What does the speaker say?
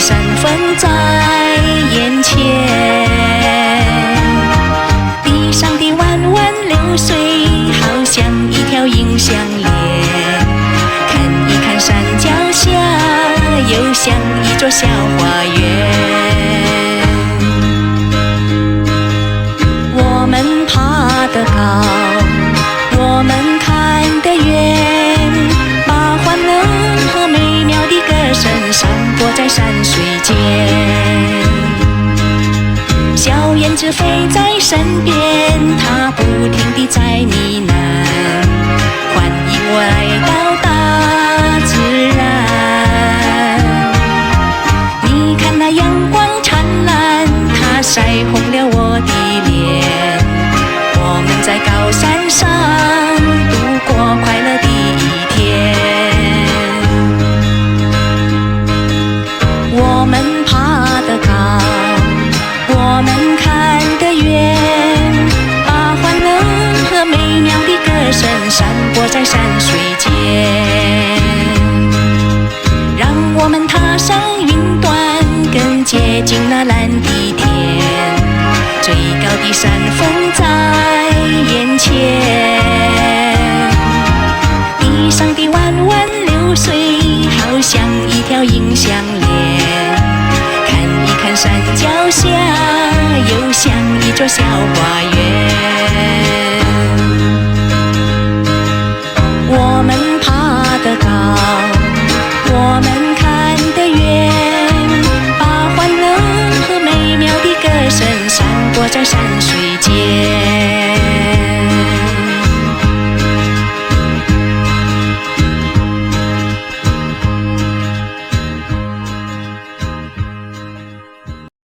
山峰在眼前，地上的弯弯流水好像一条银项链，看一看山脚下又像一座小花园。我们爬得高，我们看得远，把欢乐和美妙的歌声散播在山水间。小燕子飞在身边，它不停地在呢喃，欢迎我来到大自然。你看那阳光灿烂，它晒红了我的脸。我们在高山上度过快乐的一天。我们爬得高，我们看得远，把欢乐和美妙的歌声散播在山水间。让我们踏上云端，更接近那蓝的天，最高的山峰在眼前，地上的弯弯流水好像一条银项链，看一看山脚下又像一座小花园。我们爬得高，我们看得远，把欢乐和美妙的歌声散播在山